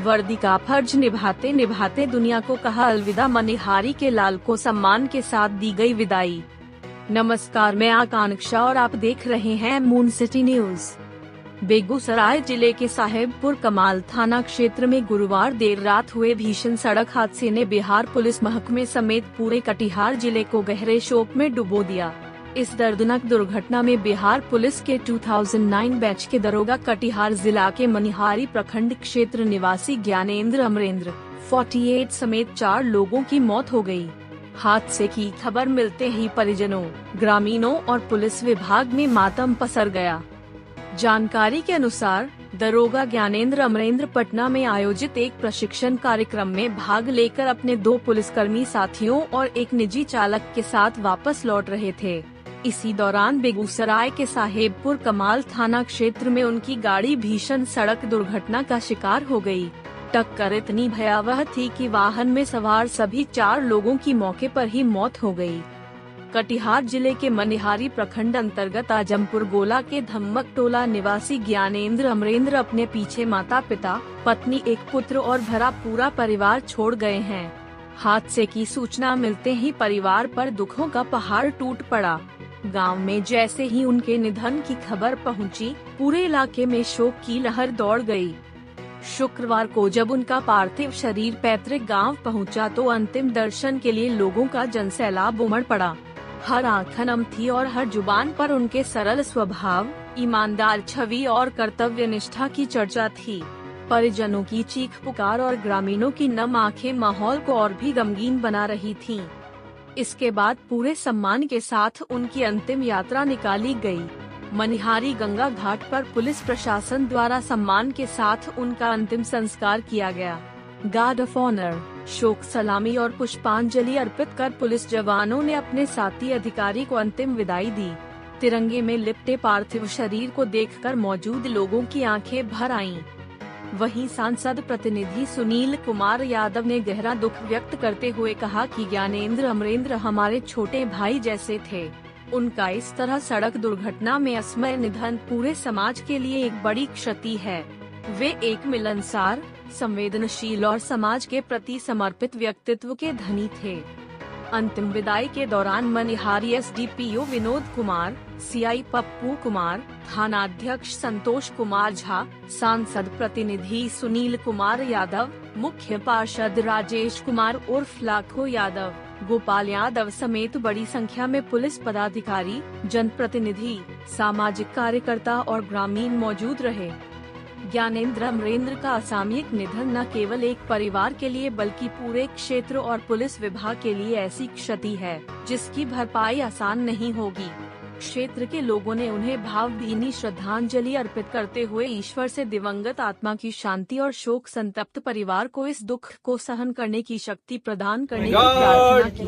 वर्दी का फर्ज निभाते निभाते दुनिया को कहा अलविदा। मनिहारी के लाल को सम्मान के साथ दी गई विदाई। नमस्कार, मैं आकांक्षा और आप देख रहे हैं मून सिटी न्यूज। बेगूसराय जिले के साहेबपुर कमाल थाना क्षेत्र में गुरुवार देर रात हुए भीषण सड़क हादसे ने बिहार पुलिस महकमे समेत पूरे कटिहार जिले को गहरे शोक में डुबो दिया। इस दर्दनाक दुर्घटना में बिहार पुलिस के 2009 बैच के दरोगा कटिहार जिला के मनिहारी प्रखंड क्षेत्र निवासी ज्ञानेंद्र अमरेंद्र 48 समेत 4 लोगों की मौत हो गई। हादसे की खबर मिलते ही परिजनों, ग्रामीणों और पुलिस विभाग में मातम पसर गया। जानकारी के अनुसार दरोगा ज्ञानेंद्र अमरेंद्र पटना में आयोजित एक प्रशिक्षण कार्यक्रम में भाग लेकर अपने 2 पुलिसकर्मी साथियों और एक निजी चालक के साथ वापस लौट रहे थे। इसी दौरान बेगूसराय के साहेबपुर कमाल थाना क्षेत्र में उनकी गाड़ी भीषण सड़क दुर्घटना का शिकार हो गई। टक्कर इतनी भयावह थी कि वाहन में सवार सभी 4 लोगों की मौके पर ही मौत हो गई। कटिहार जिले के मनिहारी प्रखंड अंतर्गत आजमपुर गोला के धम्मक टोला निवासी ज्ञानेंद्र अमरेंद्र अपने पीछे माता पिता, पत्नी, एक पुत्र और भरा पूरा परिवार छोड़ गए हैं। हादसे की सूचना मिलते ही परिवार पर दुखों का पहाड़ टूट पड़ा। गांव में जैसे ही उनके निधन की खबर पहुंची, पूरे इलाके में शोक की लहर दौड़ गई। शुक्रवार को जब उनका पार्थिव शरीर पैतृक गांव पहुंचा तो अंतिम दर्शन के लिए लोगों का जनसैलाब उमड़ पड़ा। हर आंख नम थी और हर जुबान पर उनके सरल स्वभाव, ईमानदार छवि और कर्तव्य निष्ठा की चर्चा थी। परिजनों की चीख पुकार और ग्रामीणों की नम आंखें माहौल को और भी गमगीन बना रही थीं। इसके बाद पूरे सम्मान के साथ उनकी अंतिम यात्रा निकाली गई। मनिहारी गंगा घाट पर पुलिस प्रशासन द्वारा सम्मान के साथ उनका अंतिम संस्कार किया गया। गार्ड ऑफ ऑनर, शोक सलामी और पुष्पांजलि अर्पित कर पुलिस जवानों ने अपने साथी अधिकारी को अंतिम विदाई दी। तिरंगे में लिपटे पार्थिव शरीर को देखकर मौजूद लोगों की आंखें भर आईं। वहीं सांसद प्रतिनिधि सुनील कुमार यादव ने गहरा दुख व्यक्त करते हुए कहा कि ज्ञानेंद्र अमरेंद्र हमारे छोटे भाई जैसे थे। उनका इस तरह सड़क दुर्घटना में अस्मय निधन पूरे समाज के लिए एक बड़ी क्षति है। वे एक मिलनसार, संवेदनशील और समाज के प्रति समर्पित व्यक्तित्व के धनी थे। अंतिम विदाई के दौरान मनिहारी एसडीपीओ विनोद कुमार, सीआई पप्पू कुमार, थानाध्यक्ष संतोष कुमार झा, सांसद प्रतिनिधि सुनील कुमार यादव, मुख्य पार्षद राजेश कुमार उर्फ लाखो यादव, गोपाल यादव समेत बड़ी संख्या में पुलिस पदाधिकारी, जनप्रतिनिधि, सामाजिक कार्यकर्ता और ग्रामीण मौजूद रहे। ज्ञानेंद्र अमरेंद्र का असामयिक निधन न केवल एक परिवार के लिए बल्कि पूरे क्षेत्र और पुलिस विभाग के लिए ऐसी क्षति है जिसकी भरपाई आसान नहीं होगी। क्षेत्र के लोगों ने उन्हें भावभीनी श्रद्धांजलि अर्पित करते हुए ईश्वर से दिवंगत आत्मा की शांति और शोक संतप्त परिवार को इस दुख को सहन करने की शक्ति प्रदान करने की प्रार्थना की।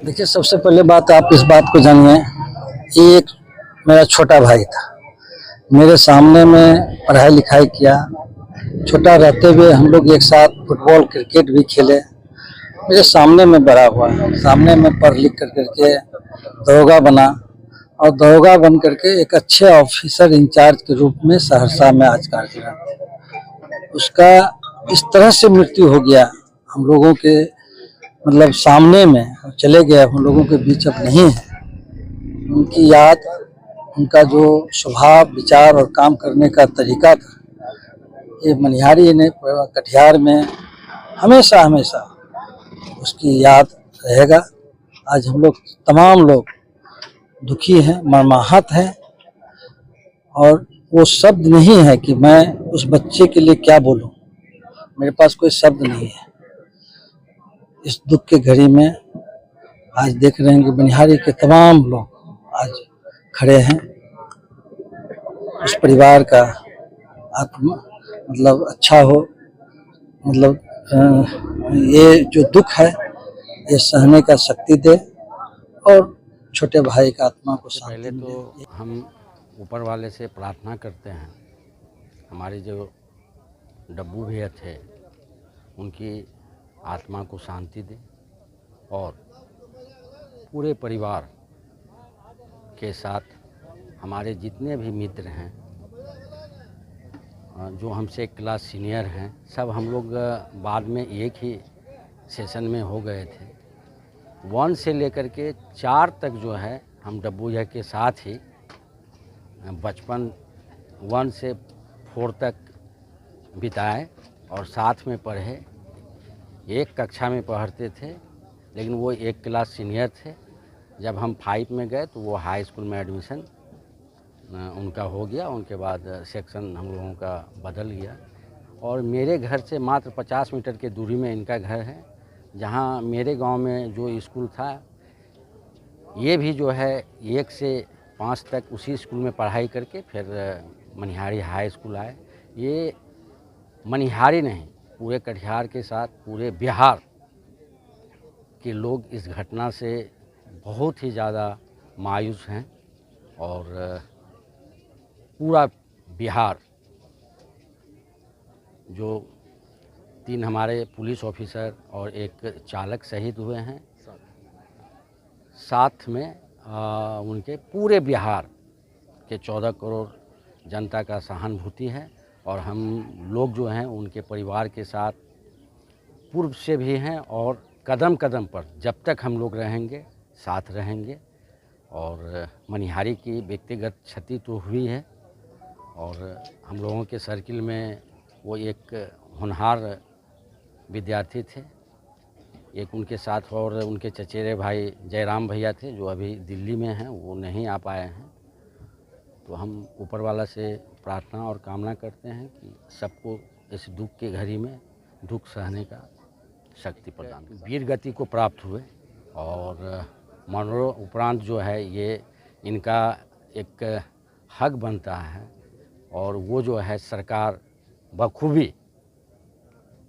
देखिए, सबसे पहले बात आप इस बात को जानिए, एक मेरा छोटा भाई था, मेरे सामने में पढ़ाई लिखाई किया। छोटा रहते हुए हम लोग एक साथ फुटबॉल क्रिकेट भी खेले। मेरे सामने में बड़ा हुआ, सामने में पढ़ लिख करके दरोगा बना और दरोगा बन करके एक अच्छे ऑफिसर इंचार्ज के रूप में सहरसा में आज कार्यरत। उसका इस तरह से मृत्यु हो गया, हम लोगों के मतलब सामने में चले गए, हम लोगों के बीच अब नहीं है। उनकी याद, उनका जो स्वभाव, विचार और काम करने का तरीका था, ये मनिहारी ने कटिहार में हमेशा हमेशा उसकी याद रहेगा। आज हम लोग तमाम लोग दुखी हैं, मर्माहत हैं और वो शब्द नहीं है कि मैं उस बच्चे के लिए क्या बोलूं, मेरे पास कोई शब्द नहीं है। इस दुख की घड़ी में आज देख रहे हैं कि बनिहारी के तमाम लोग आज खड़े हैं। उस परिवार का आत्मा मतलब अच्छा हो, मतलब ये जो दुख है ये सहने का शक्ति दे और छोटे भाई का आत्मा को शांति पहले मिले। तो हम ऊपर वाले से प्रार्थना करते हैं हमारे जो डब्बू भैया थे उनकी आत्मा को शांति दे और पूरे परिवार के साथ हमारे जितने भी मित्र हैं जो हमसे एक क्लास सीनियर हैं, सब हम लोग बाद में एक ही सेशन में हो गए थे। 1 से लेकर के 4 तक जो है हम डब्बू भैया के साथ ही बचपन 1 से 4 तक बिताए और साथ में पढ़े। एक कक्षा में पढ़ते थे, लेकिन वो एक क्लास सीनियर थे। जब हम 5 में गए तो वो हाई स्कूल में एडमिशन उनका हो गया, उनके बाद सेक्शन हम लोगों का बदल गया। और मेरे घर से मात्र 50 मीटर की दूरी में इनका घर है। जहाँ मेरे गांव में जो स्कूल था, ये भी जो है 1 से 5 तक उसी स्कूल में पढ़ाई करके फिर मनिहारी हाई स्कूल आए। ये मनिहारी नहीं, पूरे कटिहार के साथ पूरे बिहार के लोग इस घटना से बहुत ही ज़्यादा मायूस हैं और पूरा बिहार जो 3 हमारे पुलिस ऑफिसर और एक चालक शहीद हुए हैं, साथ में उनके पूरे बिहार के 14 करोड़ जनता का सहानुभूति है। और हम लोग जो हैं उनके परिवार के साथ पूर्व से भी हैं और कदम कदम पर जब तक हम लोग रहेंगे साथ रहेंगे। और मनिहारी की व्यक्तिगत क्षति तो हुई है और हम लोगों के सर्किल में वो एक होनहार विद्यार्थी थे। एक उनके साथ और उनके चचेरे भाई जयराम भैया थे जो अभी दिल्ली में हैं, वो नहीं आ पाए हैं। तो हम ऊपर वाला से प्रार्थना और कामना करते हैं कि सबको इस दुख की घड़ी में दुख सहने का शक्ति प्रदान करें। वीर गति को प्राप्त हुए और मरणोपरांत जो है ये इनका एक हक बनता है और वो जो है सरकार बखूबी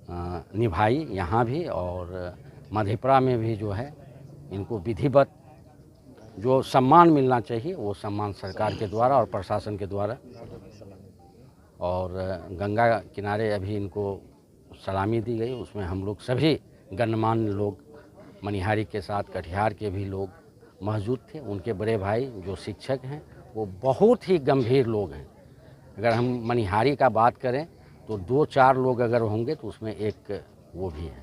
निभाई यहाँ भी और मधेपुरा में भी जो है इनको विधिवत जो सम्मान मिलना चाहिए वो सम्मान सरकार के द्वारा और प्रशासन के द्वारा। और गंगा किनारे अभी इनको सलामी दी गई, उसमें हम लोग सभी गणमान्य लोग मनिहारी के साथ कटिहार के भी लोग मौजूद थे। उनके बड़े भाई जो शिक्षक हैं वो बहुत ही गंभीर लोग हैं। अगर हम मनिहारी का बात करें तो 2-4 लोग अगर होंगे तो उसमें एक वो भी है।